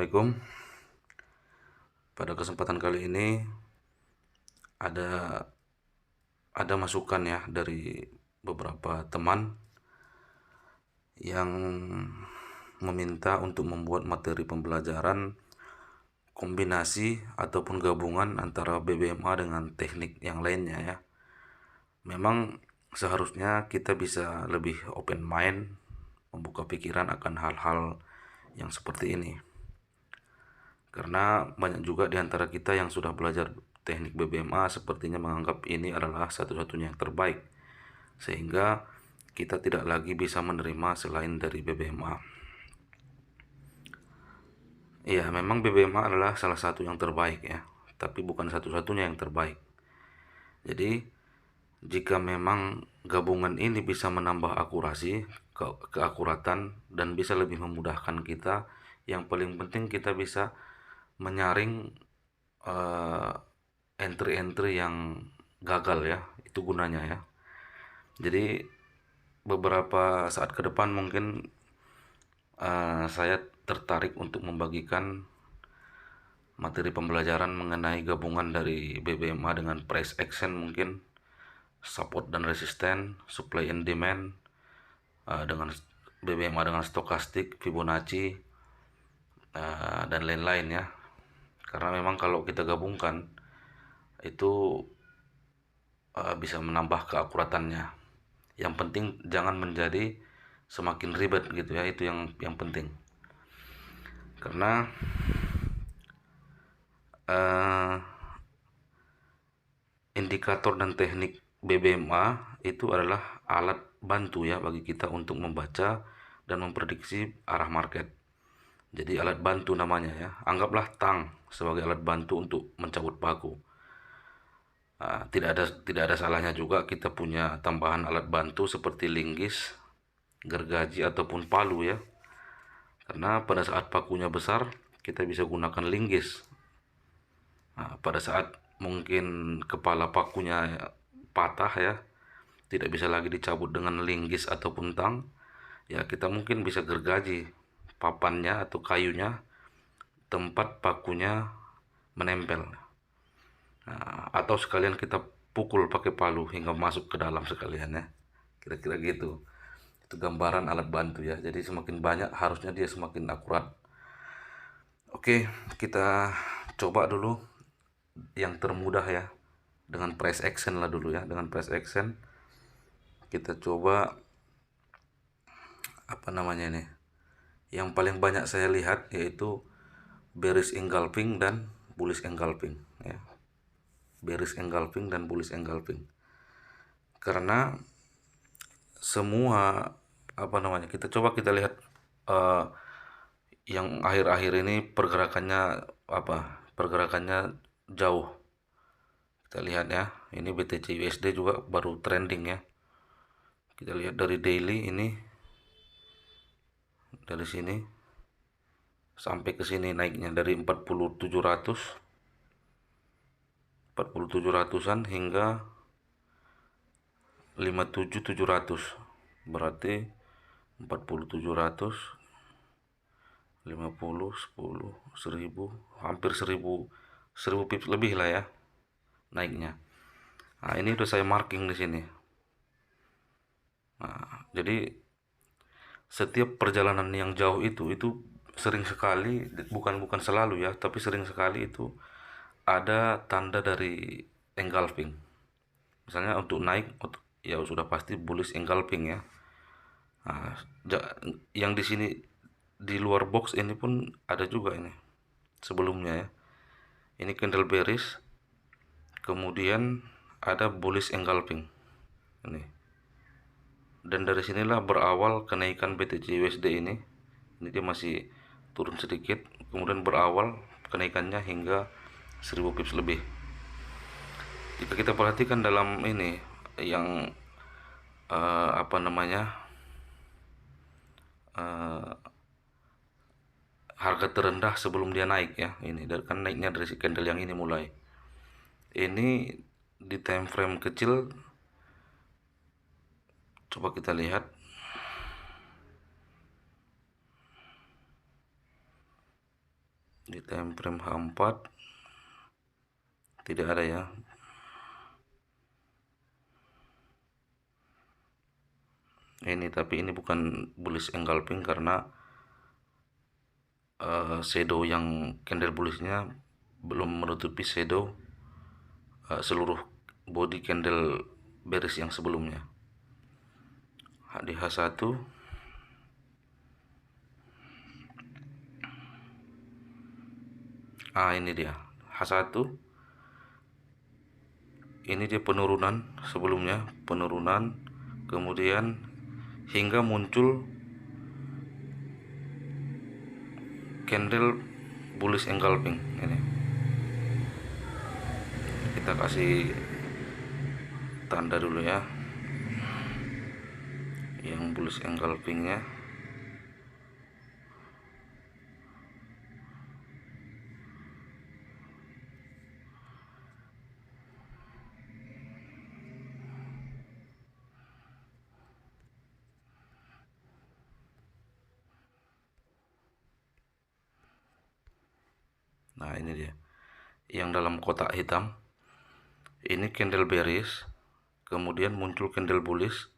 Assalamualaikum. Pada kesempatan kali ini ada masukan ya dari beberapa teman yang meminta untuk membuat materi pembelajaran kombinasi ataupun gabungan antara BBMA dengan teknik yang lainnya ya. Memang seharusnya kita bisa lebih open mind, membuka pikiran akan hal-hal yang seperti ini. Karena banyak juga di antara kita yang sudah belajar teknik BBMA sepertinya menganggap ini adalah satu-satunya yang terbaik, sehingga kita tidak lagi bisa menerima selain dari BBMA. Ya, memang BBMA adalah salah satu yang terbaik ya, tapi bukan satu-satunya yang terbaik. Jadi, jika memang gabungan ini bisa menambah akurasi, keakuratan, dan bisa lebih memudahkan kita, yang paling penting kita bisa menyaring entry-entry yang gagal ya, itu gunanya ya. Jadi beberapa saat ke depan mungkin saya tertarik untuk membagikan materi pembelajaran mengenai gabungan dari BBMA dengan price action, mungkin support dan resisten, supply and demand, dengan BBMA dengan stokastik, Fibonacci, dan lain-lain ya. Karena memang kalau kita gabungkan itu bisa menambah keakuratannya. Yang penting jangan menjadi semakin ribet gitu ya, itu yang penting. Karena indikator dan teknik BBMA itu adalah alat bantu ya bagi kita untuk membaca dan memprediksi arah market. Jadi alat bantu namanya ya. Anggaplah tang sebagai alat bantu untuk mencabut paku. Tidak ada salahnya juga kita punya tambahan alat bantu seperti linggis, gergaji ataupun palu ya. Karena pada saat pakunya besar kita bisa gunakan linggis. Pada saat mungkin kepala pakunya patah ya, tidak bisa lagi dicabut dengan linggis ataupun tang, ya kita mungkin bisa gergaji papannya atau kayunya tempat pakunya menempel. Atau sekalian kita pukul pakai palu hingga masuk ke dalam sekalian ya, kira-kira gitu. Itu gambaran alat bantu ya, jadi semakin banyak harusnya dia semakin akurat. Oke, kita coba dulu yang termudah ya, dengan price action lah dulu ya. Dengan price action kita coba apa namanya nih, yang paling banyak saya lihat yaitu bearish engulfing dan bullish engulfing ya. Bearish engulfing dan bullish engulfing, karena semua apa namanya, kita lihat yang akhir-akhir ini pergerakannya jauh. Kita lihat ya, ini BTC USD juga baru trending ya. Kita lihat dari daily ini, dari sini sampai ke sini naiknya dari 47.700-an hingga 57.700, berarti 47.700, 50, 10, 1000, hampir 1000 pips lebih lah ya naiknya. Nah, ini udah saya marking di sini. Nah, jadi setiap perjalanan yang jauh itu sering sekali, bukan selalu ya, tapi sering sekali itu ada tanda dari engulfing. Misalnya untuk naik ya sudah pasti bullish engulfing ya. Nah, yang di sini di luar box ini pun ada juga ini sebelumnya ya. Ini candle bearish, kemudian ada bullish engulfing ini, dan dari sinilah berawal kenaikan BTC USD ini. Ini dia masih turun sedikit, kemudian berawal kenaikannya hingga 1000 pips lebih. Jika kita perhatikan dalam ini yang apa namanya, harga terendah sebelum dia naik ya, ini kan naiknya dari si candle yang ini mulai. Ini di time frame kecil, coba kita lihat. Di time frame H4 tidak ada ya. Ini tapi ini bukan bullish engulfing karena shadow yang candle bullishnya belum menutupi shadow seluruh body candle bearish yang sebelumnya. Di H1 ini dia H1, ini dia penurunan sebelumnya, penurunan kemudian hingga muncul candle bullish engulfing. Ini kita kasih tanda dulu ya yang bullish engulfingnya. Nah ini dia yang dalam kotak hitam, ini candle bearish, kemudian muncul candle bullish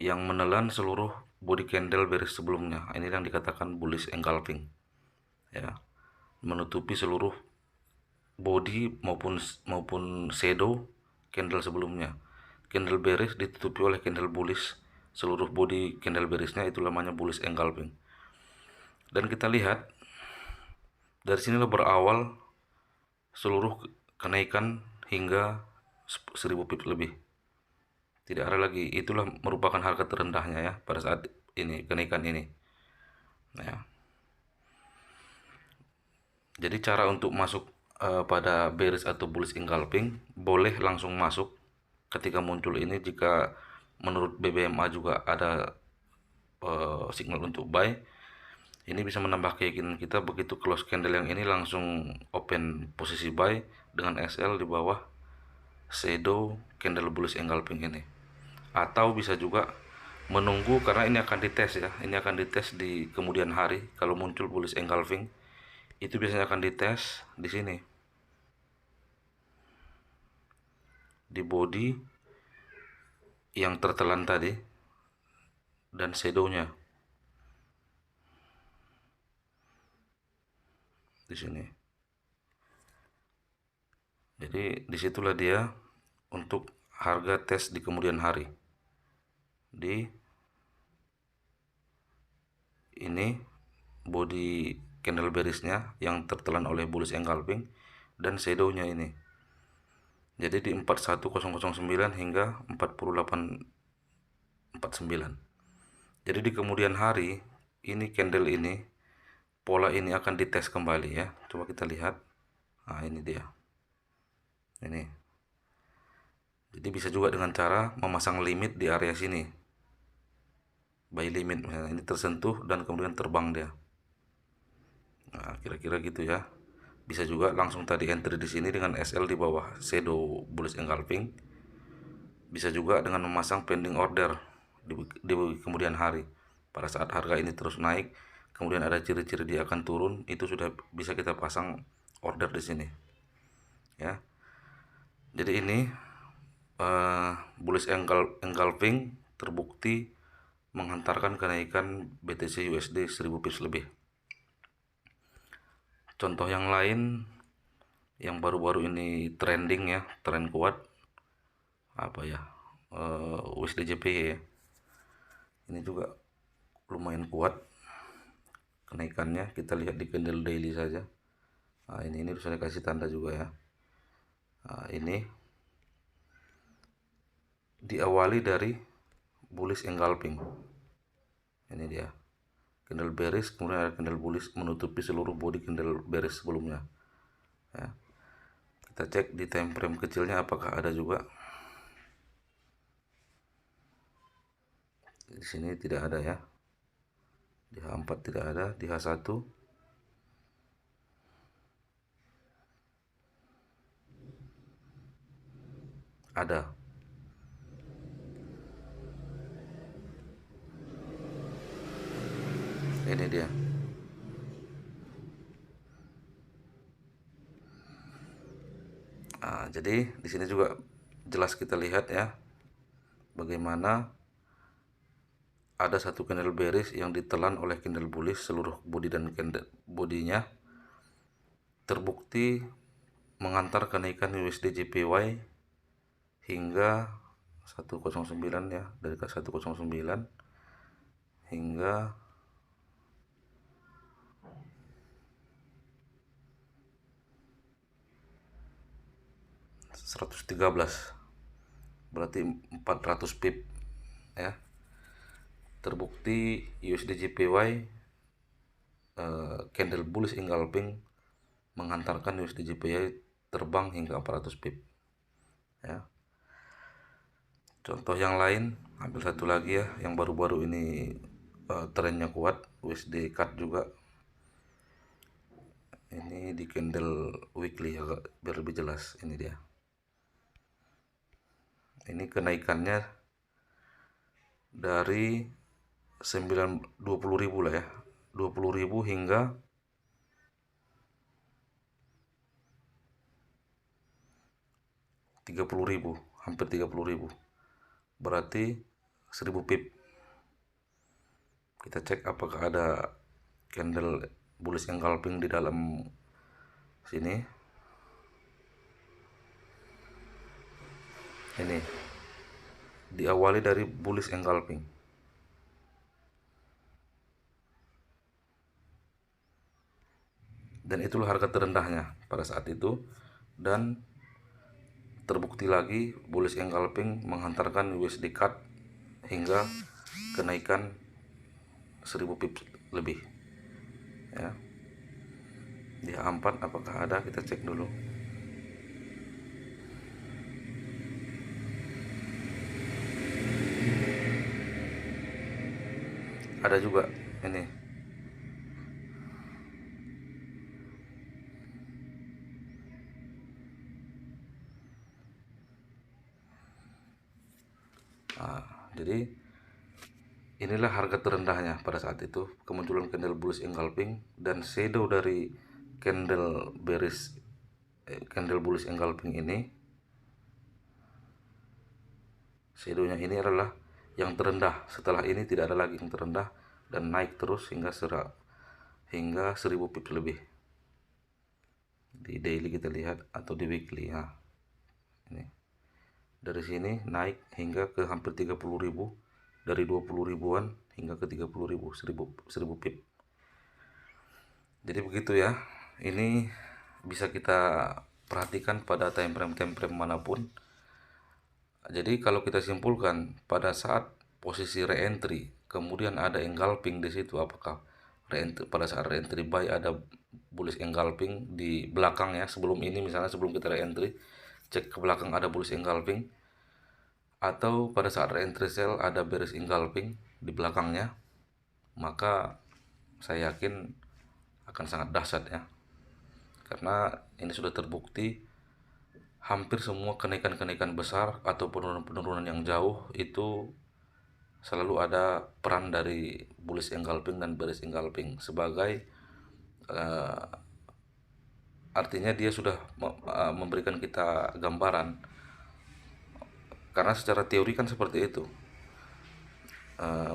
yang menelan seluruh body candle bearish sebelumnya. Ini yang dikatakan bullish engulfing ya, menutupi seluruh body maupun shadow candle sebelumnya. Candle bearish ditutupi oleh candle bullish, seluruh body candle bearishnya, itu namanya bullish engulfing. Dan kita lihat dari sinilah berawal seluruh kenaikan hingga 1000 pip lebih. Tidak ada lagi, itulah merupakan harga terendahnya ya pada saat ini kenaikan ini. Nah, ya. Jadi cara untuk masuk pada bearish atau bullish engulfing, boleh langsung masuk ketika muncul ini. Jika menurut BBMA juga ada signal untuk buy, ini bisa menambah keyakinan kita. Begitu close candle yang ini langsung open posisi buy dengan SL di bawah shadow candle bullish engulfing ini. Atau bisa juga menunggu, karena ini akan dites ya, ini akan dites di kemudian hari. Kalau muncul bullish engulfing itu biasanya akan dites di sini di body yang tertelan tadi dan shadownya di sini. Jadi disitulah dia untuk harga tes di kemudian hari. Di ini body candle bearishnya yang tertelan oleh bullish engulfing dan shadownya ini. Jadi di 41009 hingga 4849. Jadi di kemudian hari ini candle ini, pola ini akan dites kembali ya. Coba kita lihat. Nah ini dia. Ini. Jadi bisa juga dengan cara memasang limit di area sini. Buy limit misalnya, ini tersentuh dan kemudian terbang dia. Nah, kira-kira gitu ya. Bisa juga langsung tadi entry di sini dengan SL di bawah shadow bullish engulfing. Bisa juga dengan memasang pending order di kemudian hari. Pada saat harga ini terus naik, kemudian ada ciri-ciri dia akan turun, itu sudah bisa kita pasang order di sini. Ya. Jadi ini bullish engulfing terbukti menghantarkan kenaikan BTC USD 1000 pips lebih. Contoh yang lain yang baru-baru ini trending ya, tren kuat, apa ya, USD JPY ya. Ini juga lumayan kuat kenaikannya. Kita lihat di candle daily saja. Nah, ini sudah kasih tanda juga ya. Nah, ini diawali dari bullish engulfing. Ini dia candle bearish, kemudian ada candle bullish menutupi seluruh body candle bearish sebelumnya ya. Kita cek di time frame kecilnya apakah ada juga. Di sini tidak ada ya, di H4 tidak ada, di H1 ada. Ini dia. Nah, jadi di sini juga jelas kita lihat ya bagaimana ada satu candle bearish yang ditelan oleh candle bullish seluruh body dan candle bodinya, terbukti mengantar kenaikan USD JPY hingga 109 ya, dari 109 hingga 113, berarti 400 pip ya. Terbukti USD JPY candle bullish engulfing menghantarkan USD JPY terbang hingga 400 pip ya. Contoh yang lain, ambil satu lagi ya, yang baru-baru ini trennya kuat, USD CAD juga. Ini di candle weekly ya, biar lebih jelas. Ini dia. Ini kenaikannya dari 20.000 lah ya, 20.000 hingga 30.000, hampir 30.000, berarti 1000 pip. Kita cek apakah ada candle bullish engulfing di dalam sini. Ini diawali dari bullish engulfing. Dan itulah harga terendahnya pada saat itu, dan terbukti lagi bullish engulfing menghantarkan USD CAD hingga kenaikan 1000 pip lebih ya. Di H4 apakah ada, kita cek dulu. Ada juga ini. Nah, jadi inilah harga terendahnya pada saat itu, kemunculan candle bullish engulfing dan shadow dari candle bearish candle bullish engulfing ini. Shadownya ini adalah yang terendah. Setelah ini tidak ada lagi yang terendah dan naik terus hingga 1000 pips lebih. Di daily kita lihat atau di weekly ya. Ini. Dari sini naik hingga ke hampir 30.000, dari 20 ribuan hingga ke 30.000, 1000 pip. Jadi begitu ya. Ini bisa kita perhatikan pada time frame manapun. Jadi kalau kita simpulkan, pada saat posisi re-entry kemudian ada engulfing di situ, apakah pada saat re-entry buy ada bullish engulfing di belakang ya, sebelum ini misalnya, sebelum kita re-entry cek ke belakang ada bullish engulfing, atau pada saat re-entry sell ada bearish engulfing di belakangnya, maka saya yakin akan sangat dahsyat ya, karena ini sudah terbukti hampir semua kenaikan-kenaikan besar atau penurunan-penurunan yang jauh itu selalu ada peran dari bullish engulfing dan bearish engulfing sebagai artinya dia sudah memberikan kita gambaran, karena secara teori kan seperti itu.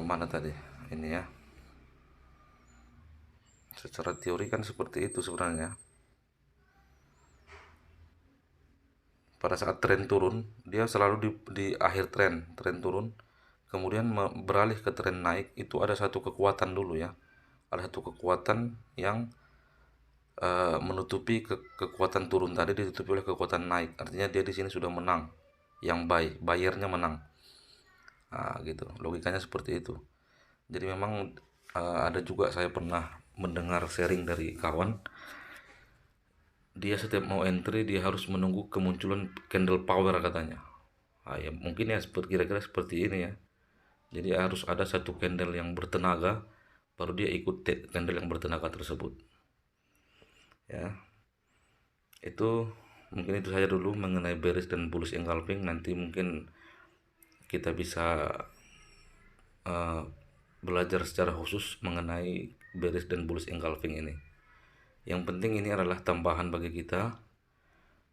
Mana tadi ini ya, secara teori kan seperti itu sebenarnya. Pada saat tren turun, dia selalu di akhir tren turun, kemudian beralih ke tren naik, itu ada satu kekuatan dulu ya. Ada satu kekuatan yang menutupi kekuatan turun tadi, ditutupi oleh kekuatan naik. Artinya dia di sini sudah menang, yang bayarnya menang. Nah, gitu. Logikanya seperti itu. Jadi memang ada juga, saya pernah mendengar sharing dari kawan, dia setiap mau entry dia harus menunggu kemunculan candle power katanya. Nah, ya mungkin ya kira-kira seperti ini ya. Jadi harus ada satu candle yang bertenaga, baru dia ikut candle yang bertenaga tersebut. Ya, itu mungkin itu saja dulu mengenai bearish dan bullish engulfing. Nanti mungkin kita bisa belajar secara khusus mengenai bearish dan bullish engulfing ini. Yang penting ini adalah tambahan bagi kita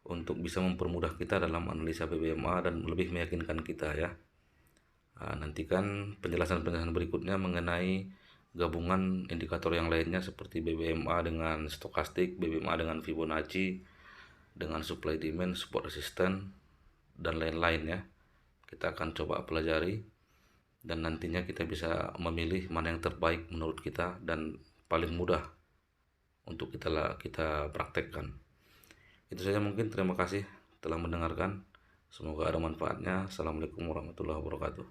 untuk bisa mempermudah kita dalam analisa BBMA dan lebih meyakinkan kita ya. Nantikan penjelasan-penjelasan berikutnya mengenai gabungan indikator yang lainnya seperti BBMA dengan stokastik, BBMA dengan Fibonacci, dengan supply demand, support resistance, dan lain-lain ya. Kita akan coba pelajari dan nantinya kita bisa memilih mana yang terbaik menurut kita dan paling mudah untuk kita praktekkan. Itu saja mungkin, terima kasih telah mendengarkan. Semoga ada manfaatnya. Assalamualaikum warahmatullahi wabarakatuh.